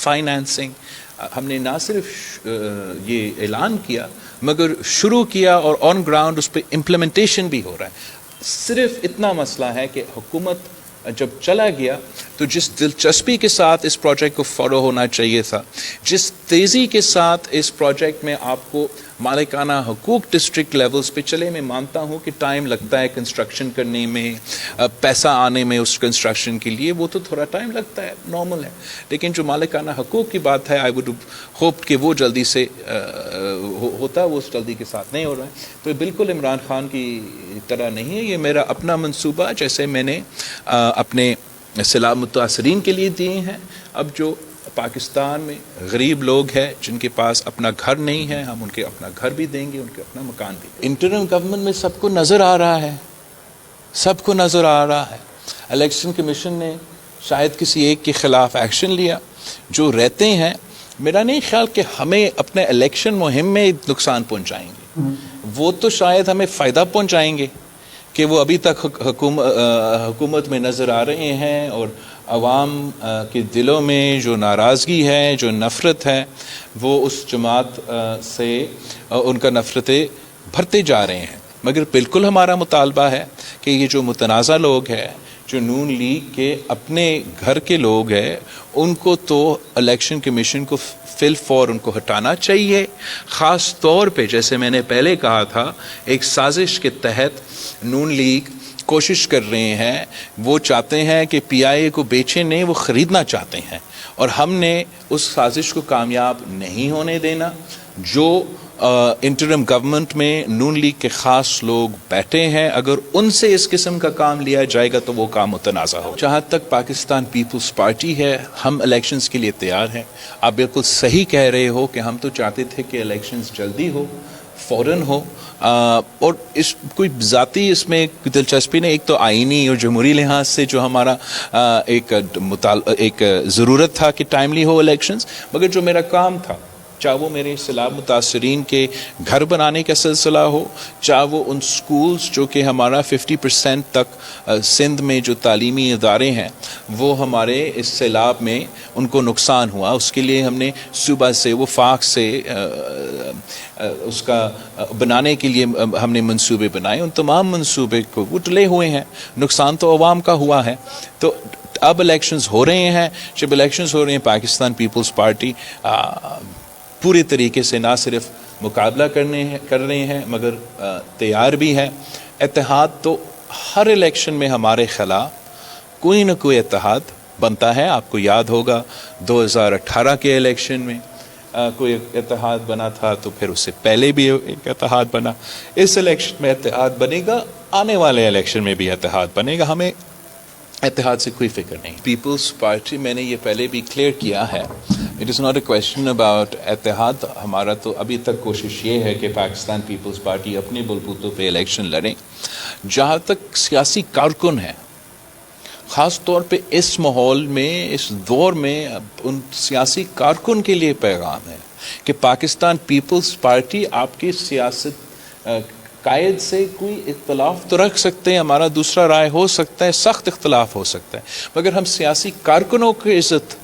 Financing. ہم نے نہ صرف یہ اعلان کیا مگر شروع کیا اور آن گراؤنڈ اس پہ امپلیمنٹیشن بھی ہو رہا ہے. صرف اتنا مسئلہ ہے کہ حکومت جب چلا گیا تو جس دلچسپی کے ساتھ اس پروجیکٹ کو فالو ہونا چاہیے تھا, جس تیزی کے ساتھ اس پروجیکٹ میں آپ کو مالکانہ حقوق ڈسٹرکٹ لیولز پہ چلے, میں مانتا ہوں کہ ٹائم لگتا ہے کنسٹرکشن کرنے میں, پیسہ آنے میں اس کنسٹرکشن کے لیے, وہ تو تھوڑا ٹائم لگتا ہے, نارمل ہے. لیکن جو مالکانہ حقوق کی بات ہے, آئی وڈ ہوپ کہ وہ جلدی سے ہوتا, وہ اس جلدی کے ساتھ نہیں ہو رہا ہے. تو بالکل عمران خان کی طرح نہیں ہے, یہ میرا اپنا منصوبہ جیسے میں نے اپنے سیلاب متاثرین کے لیے دیے ہیں. اب جو پاکستان میں غریب لوگ ہیں جن کے پاس اپنا گھر نہیں ہے, ہم ان کے اپنا گھر بھی دیں گے, ان کے اپنا مکان بھی. انٹرم گورنمنٹ میں سب کو نظر آ رہا ہے, سب کو نظر آ رہا ہے. الیکشن کمیشن نے شاید کسی ایک کے خلاف ایکشن لیا. جو رہتے ہیں, میرا نہیں خیال کہ ہمیں اپنے الیکشن مہم میں نقصان پہنچائیں گے, وہ تو شاید ہمیں فائدہ پہنچائیں گے کہ وہ ابھی تک حکومت میں نظر آ رہے ہیں اور عوام کے دلوں میں جو ناراضگی ہے, جو نفرت ہے, وہ اس جماعت سے ان کا نفرتیں بھرتے جا رہے ہیں. مگر بالکل ہمارا مطالبہ ہے کہ یہ جو متنازع لوگ ہیں, جو نون لیگ کے اپنے گھر کے لوگ ہیں, ان کو تو الیکشن کمیشن کو فی الفور ان کو ہٹانا چاہیے. خاص طور پہ جیسے میں نے پہلے کہا تھا, ایک سازش کے تحت نون لیگ کوشش کر رہے ہیں, وہ چاہتے ہیں کہ پی آئی اے کو بیچیں نہیں, وہ خریدنا چاہتے ہیں, اور ہم نے اس سازش کو کامیاب نہیں ہونے دینا. جو انٹرم گورنمنٹ میں نون لیگ کے خاص لوگ بیٹھے ہیں, اگر ان سے اس قسم کا کام لیا جائے گا تو وہ کام متنازع ہو. جہاں تک پاکستان پیپلز پارٹی ہے, ہم الیکشنز کے لیے تیار ہیں. آپ بالکل صحیح کہہ رہے ہو کہ ہم تو چاہتے تھے کہ الیکشنز جلدی ہو, فوراً ہو, اور اس کوئی ذاتی اس میں دلچسپی نہیں. ایک تو آئینی اور جمہوری لحاظ سے جو ہمارا ایک ضرورت تھا کہ ٹائملی ہو الیکشنز, مگر جو میرا کام تھا, چاہے وہ میرے سیلاب متاثرین کے گھر بنانے کا سلسلہ ہو, چاہے وہ ان سکولز جو کہ ہمارا 50% تک سندھ میں جو تعلیمی ادارے ہیں وہ ہمارے اس سیلاب میں ان کو نقصان ہوا, اس کے لیے ہم نے صوبہ سے وفاق سے اس کا بنانے کے لیے ہم نے منصوبے بنائے. ان تمام منصوبے کو وہ ٹلے ہوئے ہیں, نقصان تو عوام کا ہوا ہے. تو اب الیکشنز ہو رہے ہیں, جب الیکشنز ہو رہے ہیں پاکستان پیپلز پارٹی پوری طریقے سے نہ صرف مقابلہ کر رہے ہیں مگر تیار بھی ہے. اتحاد تو ہر الیکشن میں ہمارے خلاف کوئی نہ کوئی اتحاد بنتا ہے. آپ کو یاد ہوگا 2018 کے الیکشن میں کوئی اتحاد بنا تھا, تو پھر اس سے پہلے بھی ایک اتحاد بنا. اس الیکشن میں اتحاد بنے گا, آنے والے الیکشن میں بھی اتحاد بنے گا. ہمیں اتحاد سے کوئی فکر نہیں. پیپلز پارٹی, میں نے یہ پہلے بھی کلیئر کیا ہے, it is not a question about اتحاد. ہمارا تو ابھی تک کوشش یہ ہے کہ پاکستان پیپلز پارٹی اپنے بلبوتوں پہ الیکشن لڑیں. جہاں تک سیاسی کارکن ہیں, خاص طور پہ اس ماحول میں, اس دور میں, ان سیاسی کارکن کے لیے پیغام ہے کہ پاکستان پیپلز پارٹی آپ کی سیاست قائد سے کوئی اختلاف تو رکھ سکتے ہیں, ہمارا دوسرا رائے ہو سکتا ہے, سخت اختلاف ہو سکتا ہے, مگر ہم سیاسی کارکنوں کی عزت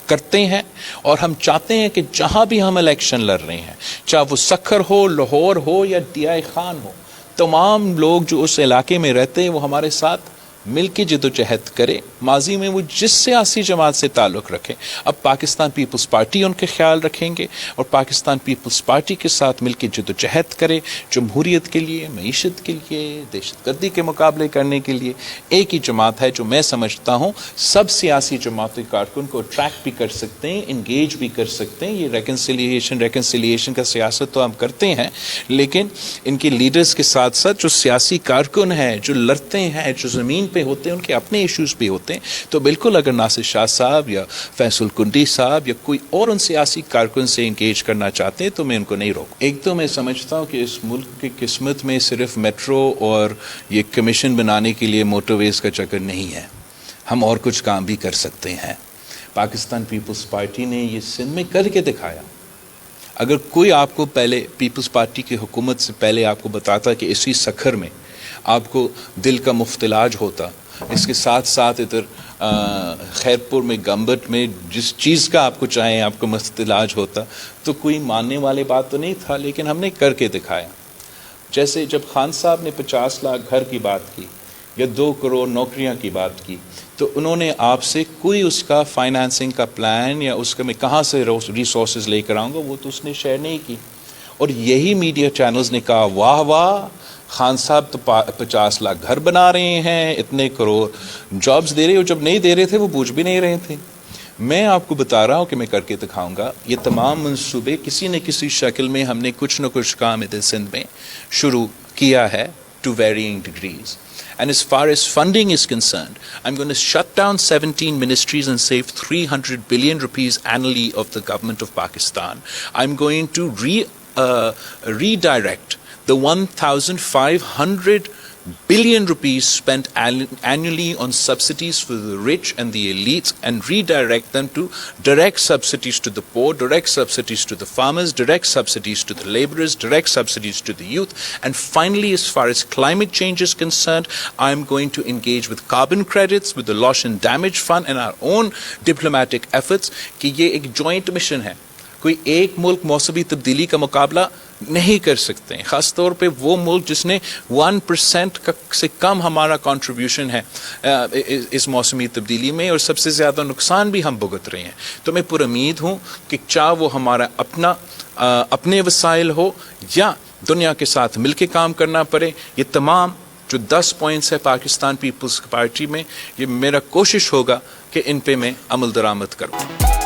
کرتے ہیں اور ہم چاہتے ہیں کہ جہاں بھی ہم الیکشن لڑ رہے ہیں, چاہے وہ سکھر ہو, لاہور ہو یا ڈی آئی خان ہو, تمام لوگ جو اس علاقے میں رہتے ہیں وہ ہمارے ساتھ مل کے جدوجہد کرے. ماضی میں وہ جس سیاسی جماعت سے تعلق رکھے, اب پاکستان پیپلز پارٹی ان کے خیال رکھیں گے اور پاکستان پیپلز پارٹی کے ساتھ مل کے جدوجہد کرے جمہوریت کے لیے, معیشت کے لیے, دہشت گردی کے مقابلے کرنے کے لیے. ایک ہی جماعت ہے جو میں سمجھتا ہوں سب سیاسی جماعتیں کارکن کو اٹریکٹ بھی کر سکتے ہیں, انگیج بھی کر سکتے ہیں. یہ ریکنسیلیشن کا سیاست تو ہم کرتے ہیں, لیکن ان کے لیڈرز کے ساتھ ساتھ جو سیاسی کارکن ہیں, جو لڑتے ہیں, جو زمین پہ ہوتے ہیں, ان کے اپنے ایشوز بھی ہوتے ہیں. تو بالکل اگر ناصر شاہ صاحب یا فیصل کنڈی صاحب یا کوئی اور ان سیاسی کارکن سے انگیج کرنا چاہتے ہیں تو میں ان کو نہیں روکوں. ایک تو میں سمجھتا ہوں کہ اس ملک کی قسمت میں صرف میٹرو اور یہ کمیشن بنانے کے لیے موٹر ویز کا چکر نہیں ہے, ہم اور کچھ کام بھی کر سکتے ہیں. پاکستان پیپلز پارٹی نے یہ سندھ میں کر کے دکھایا. اگر کوئی آپ کو پہلے پیپلز پارٹی کی حکومت سے پہلے آپ کو بتاتا کہ اسی سکھر میں آپ کو دل کا مفت علاج ہوتا, اس کے ساتھ ساتھ ادھر خیرپور میں گمبٹ میں جس چیز کا آپ کو چاہیں آپ کو مفت علاج ہوتا تو کوئی ماننے والے بات تو نہیں تھا, لیکن ہم نے کر کے دکھایا. جیسے جب خان صاحب نے 50 لاکھ گھر کی بات کی یا 2 کروڑ نوکریاں کی بات کی تو انہوں نے آپ سے کوئی اس کا فائنانسنگ کا پلان یا اس کا میں کہاں سے ریسورسز لے کر آؤں گا وہ تو اس نے شیئر نہیں کی. اور یہی میڈیا چینلز نے کہا واہ واہ خان صاحب تو 50 لاکھ گھر بنا رہے ہیں, اتنے کروڑ جابز دے رہے ہو. جب نہیں دے رہے تھے وہ بوجھ بھی نہیں رہے تھے. میں آپ کو بتا رہا ہوں کہ میں کر کے دکھاؤں گا. یہ تمام منصوبے کسی نہ کسی شکل میں ہم نے کچھ نہ کچھ کام سندھ میں شروع کیا ہے to varying degrees. And as far as funding is concerned, I'm going to shut down 17 ministries and save 300 billion rupees annually of the government of Pakistan. I'm going to redirect the 1,500 billion rupees spent annually on subsidies for the rich and the elites and redirect them to direct subsidies to the poor, direct subsidies to the farmers, direct subsidies to the laborers, direct subsidies to the youth. And finally, as far as climate change is concerned, I'm going to engage with carbon credits, with the loss and damage fund and our own diplomatic efforts کہ یہ ایک joint mission ہے. کوئی ایک ملک موسمی تبدیلی کا مقابلہ نہیں کر سکتے ہیں, خاص طور پہ وہ ملک جس نے 1% سے کم ہمارا کنٹریبیوشن ہے اس موسمی تبدیلی میں, اور سب سے زیادہ نقصان بھی ہم بھگت رہے ہیں. تو میں پر امید ہوں کہ چاہے وہ ہمارا اپنے وسائل ہو یا دنیا کے ساتھ مل کے کام کرنا پڑے, یہ تمام جو 10 پوائنٹس ہے پاکستان پیپلز پارٹی میں, یہ میرا کوشش ہوگا کہ ان پہ میں عمل درآمد کروں.